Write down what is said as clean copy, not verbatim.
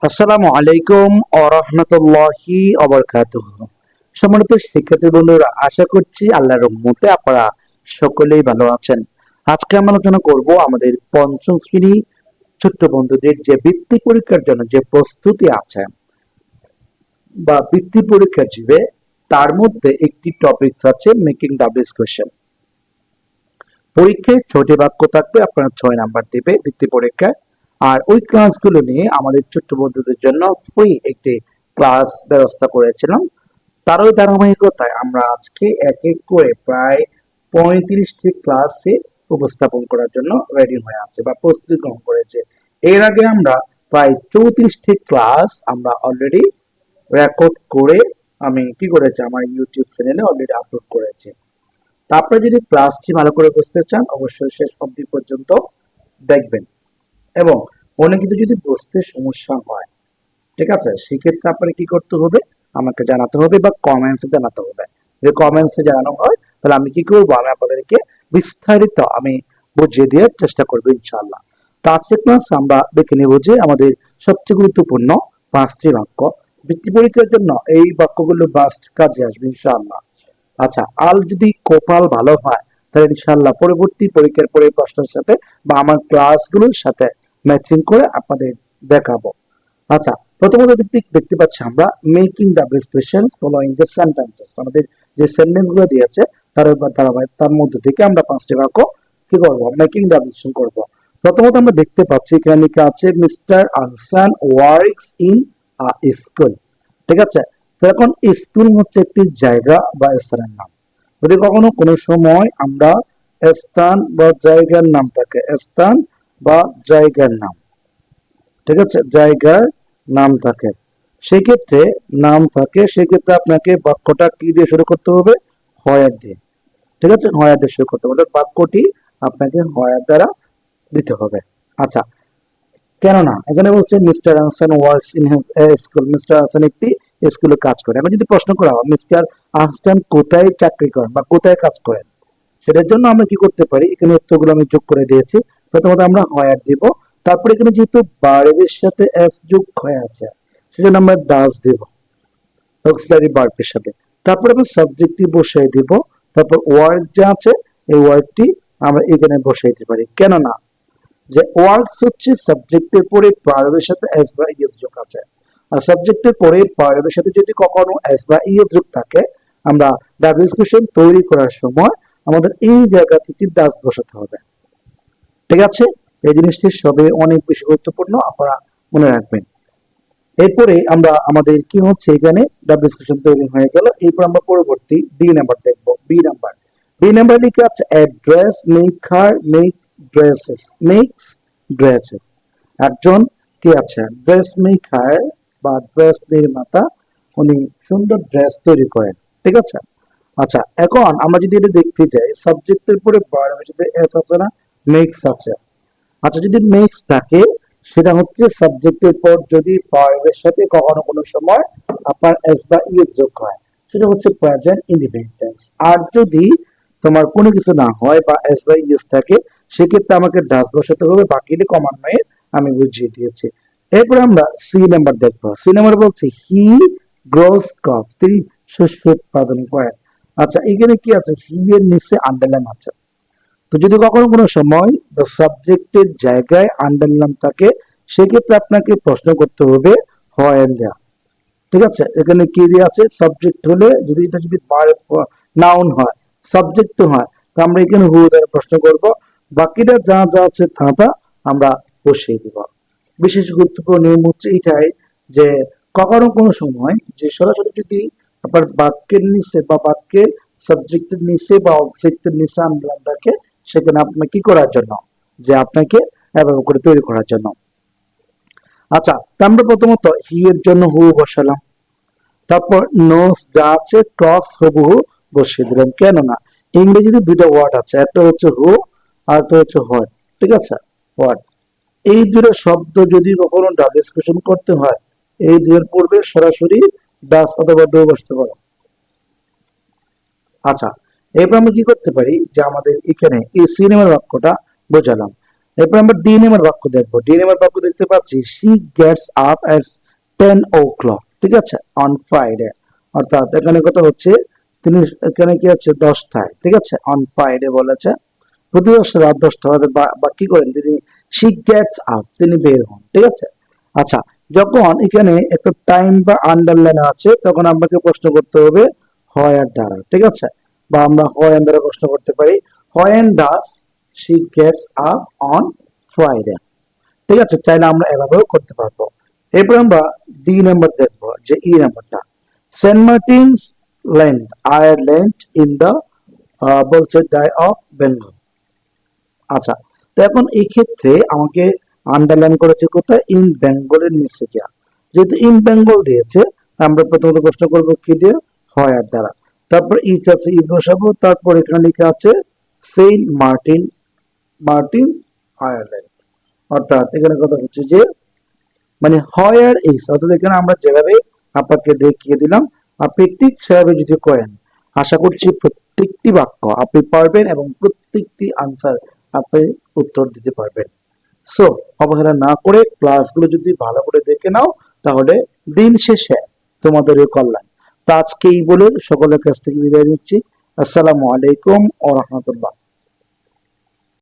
আসসালামু আলাইকুম ওয়া রাহমাতুল্লাহি ওয়া বারাকাতুহু। সম্মানিত শিক্ষার্থী বন্ধুরা, আশা করছি আল্লাহর রহমতে আপনারা সকলেই ভালো আছেন। আজকে আমরা আলোচনা করব আমাদের পঞ্চম শ্রেণী ছোট্ট বন্ধুদের যে বৃত্তি পরীক্ষার জন্য যে প্রস্তুতি আছে বা বৃত্তি পরীক্ষা দিবে, তার মধ্যে একটি টপিকস আছে মেকিং ডাবলস কোয়েশ্চেন। পরীক্ষায় 6টি বাক্য থাকবে, আপনারা 6 নাম্বার দিবে বৃত্তি পরীক্ষায়। আর ওই ক্লাসগুলো নিয়ে আমাদের ছোট্ট বন্ধুদের জন্য ফ্রি একটি ক্লাস ব্যবস্থা করেছিলাম। তারই ধারাবাহিকতায় আমরা আজকে এক এক করে প্রায় 35টি ক্লাসে উপস্থাপন করার জন্য রেডি হয়ে আছে বা প্রস্তুতি গ্রহণ করেছে। এর আগে আমরা প্রায় 34টি ক্লাস আমরা অলরেডি রেকর্ড করে আমি কি করেছি, আমার ইউটিউব চ্যানেলে অলরেডি আপলোড করেছি। তা আপনারা যদি ক্লাসটি ভালো করে বুঝতে চান, অবশ্যই শেষ অবধি পর্যন্ত দেখবেন। এবং অনেক কিছু যদি বুঝতে সমস্যা হয়, ঠিক আছে, সেক্ষেত্রে আপনার কি করতে হবে, আমাকে জানাতে হবে বা কমেন্টসে জানাতে হবে। যদি কমেন্টসে জানানো হয় তাহলে আমি কি করবো, আমি আপনাদেরকে বিস্তারিত আমি বুঝিয়ে দেওয়ার চেষ্টা করবো ইনশাআল্লাহ। তো আজকের ক্লাস আমরা দেখে নেব যে আমাদের সবচেয়ে গুরুত্বপূর্ণ 5টি বাক্য বৃত্তি পরীক্ষার জন্য। এই বাক্যগুলো বাস্ট কাজে আসবে ইনশাআল্লাহ। আচ্ছা, আর যদি কপাল ভালো হয় তাহলে ইনশাআল্লাহ পরবর্তী পরীক্ষার পরে প্রশ্নের সাথে বা আমার ক্লাসগুলোর সাথে ম্যাচিং করে আপনাদের দেখাবো। আচ্ছা, প্রথমত দেখতে পাচ্ছি আমরা making the expressions following the sentences. আমাদের যে সেন্টেন্স গুলো দিয়েছে তার মধ্যে থেকে আমরা 5টি বাক্য কি করব, মেকিং দ্য এক্সপ্রেশন করব। প্রথমত আমরা দেখতে পাচ্ছি এখানে লেখা আছে mister Ahsan works in a school. ঠিক আছে, তো এখন স্কুল হচ্ছে একটি জায়গা বা স্থানের নাম। যদি কখনো কোনো সময় আমরা স্থান বা জায়গার নাম থাকে, স্থান বা জায়গার নাম, ঠিক আছে, জায়গার নাম থাকে, সেক্ষেত্রে নাম থাকে, সেক্ষেত্রে আপনাকে বাক্যটা কি দিয়ে শুরু করতে হবে, হয়ার দিয়ে। ঠিক আছে, হয়ার দিয়ে শুরু করতে হবে, অর্থাৎ বাক্যটি আপনাকে হয়ার দ্বারা দিতে হবে। আচ্ছা, কেননা এখানে বলছে mister Ahsan works in school, mister Ahsan একটি স্কুলে কাজ করে। এখন যদি প্রশ্ন করা হয় মিস্টার আহসান কোথায় চাকরি করেন বা কোথায় কাজ করেন, সেটার জন্য আমরা কি করতে পারি, এখানে উত্তরগুলো আমি যোগ করে দিয়েছি। প্রথমত আমরা হয়ার দিব, তারপরে এখানে যেহেতু ভার্বের সাথে এস যোগ হয়ে আছে, সেজন্য আমরা ডাস দিব অক্সিলারি ভার্বের সাথে। তারপরে আমরা সাবজেক্টটি বসাই দিব, তারপর ওয়ার্ক যা আছে এই ওয়ার্কটি আমরা এখানে বসাই দিতে পারি। কেননা যে ওয়ার্কস হচ্ছে সাবজেক্টের পরে ভার্বের সাথে এস বা ইএস যোগ আছে, আর সাবজেক্টের পরে ভার্বের সাথে যদি কখনো এস বা ইএস যোগ থাকে, আমরা ডাবল কোশ্চেন তৈরি করার সময় আমাদের এই জায়গা থেকে ডাস বসাতে হবে। ঠিক আছে, এই জিনিসটি সবে অনেক বেশি গুরুত্বপূর্ণ, আপনারা মনে রাখবেন। এরপরে আমরা আমাদের কি হচ্ছে, এখানে ডাবল কোশ্চেন তৈরি হয়ে গেল। এরপর আমরা পরবর্তী বি নাম্বার দেখবো। বি নাম্বার লিখে আছে a dress maker make dresses, makes dresses. একজন কি আছে, ড্রেস মেকার বা ড্রেস নির্মাতা, উনি সুন্দর ড্রেস তৈরি করেন। ঠিক আছে, আচ্ছা, এখন আমরা যদি এটা দেখতে যাই, সাবজেক্টের পরে ভার্বের সাথে এস আছে না, মেক্স আছে। আচ্ছা, যদি মেক্স থাকে সেটা হচ্ছে সাবজেক্টের পর যদি ভার্বের সাথে কখনো কোনো সময় আপনার এস বা ইএস যোগ হয়, সেটা হচ্ছে প্রেজেন্ট ইনডিফিনিট। আর যদি তোমার কোনো কিছু না হয় বা এস বা ইএস থাকে, সেক্ষেত্রে আমাকে ডাস বসাতে হবে। বাকিটি ক্রমান্বয়ে আমি বুঝিয়ে দিয়েছি। এরপর আমরা সি নাম্বার দেখবো। সি নাম্বার বলছে হি গ্রোস ক্রপস, তিনি শস্য উৎপাদন করেন। আচ্ছা, এখানে কি আছে, হি এর নিচে আন্ডারলাইন আছে। তো যদি কখনো কোনো সময় সাবজেক্টের জায়গায় আন্ডারলাইন থাকে, সেক্ষেত্রে আপনাকে প্রশ্ন করতে হবে হয় এন্ড দেয়া। ঠিক আছে, এখানে কি দিয়ে আছে, সাবজেক্ট হলে যদি এটা যদি নাউন হয়, সাবজেক্ট হয়, তো আমরা এখানে হু দ্বারা প্রশ্ন করব। বাকিটা যা যা আছে তা তা আমরা বসিয়ে দিব। বিশেষ গুরুত্বপূর্ণ নিয়ম হচ্ছে এটাই যে কখনো কোনো সময় যে সরাসরি যদি আপনার বাক্যের নিচে বা বাক্যের সাবজেক্টের নিচে বা অবজেক্টের নিচে আন্ডারলাইন থাকে, সেখানে আপনাকে কি করার জন্য, যে আপনাকে এভাবে করে তৈরি করার জন্য। আচ্ছা, তা আমরা প্রথমত হি এর জন্য হু বসালাম, তারপর নোস যা আছে ক্রস হুবহু বসিয়ে দিলাম। কেননা ইংরেজিতে দুইটা ওয়ার্ড আছে, একটা হচ্ছে হু আর একটা হচ্ছে হোয়াট। ঠিক আছে, হোয়াট, এই দুটো শব্দ যদি কখনো ডাবল কোশ্চেন করতে হয়, এই দুয়ের পূর্বে সরাসরি ডাস অথবা ডো বসতে পারো। আচ্ছা, এরপর আমরা কি করতে পারি, যে আমাদের এখানে এই সিনেমার বাক্যটা বোঝালাম। এরপর আমরা ডি নেমের বাক্য দেখবো। ডি নেমের বাক্য দেখতে পাচ্ছি she gets up at 10 o'clock, ঠিক আছে, অন ফ্রাইডে। অর্থাৎ এখানে কথা হচ্ছে তিনি এখানে কি আছে 10টায়, ঠিক আছে, অন ফ্রাইডে বলেছে প্রতি রাত 10টা বাজে বা কি করেন তিনি, শি গেটস আপ, তিনি বের হন, ঠিক আছে। আচ্ছা, যখন এখানে একটা টাইম বা আন্ডারলাইন আছে তখন আপনাকে প্রশ্ন করতে হবে হোয়ার দ্বারা, ঠিক আছে, বা আমরা হোয়েন দ্বারা প্রশ্ন করতে পারি, when does she gets up on Friday, ঠিক আছে। চাইলে আমরা এভাবেও করতে পারবো। এরপর আমরা ডি নাম্বার দেখবো, যে ই নাম্বারটা, Saint Martin's land Ireland in the বলছে ডাই অফ বেঙ্গল। আচ্ছা, তো এখন এই ক্ষেত্রে আমাকে আন্ডারলাইন করেছে কোথায়, ইন বেঙ্গলের নিচে গিয়া, যেহেতু ইন বেঙ্গল দিয়েছে আমরা প্রথমত প্রশ্ন করবো কি দিয়ে, হয়ার দ্বারা। তারপর ইজ আছে, ইজ বসাবো, তারপর এখানে লেখা আছে সেন্ট মার্টিনস আয়ারল্যান্ড। অর্থাৎ এখানে কথা হচ্ছে যে মানে হয়ার ইজ, অর্থাৎ এখানে আমরা যেভাবে আপনাকে দেখিয়ে দিলাম আপনি ঠিক সেভাবে যদি করেন, আশা করছি প্রত্যেকটি বাক্য আপনি পারবেন এবং প্রত্যেকটি আনসার আপনি উত্তর দিতে পারবেন। সো অবহেলা না করে ক্লাসগুলো যদি ভালো করে দেখে নাও তাহলে দিন শেষে তোমাদেরও কল্যাণ। তো আজকে এই বলে সকলের কাছ থেকে বিদায় নিচ্ছি। আসসালামু আলাইকুম ওয়া রাহমাতুল্লাহ।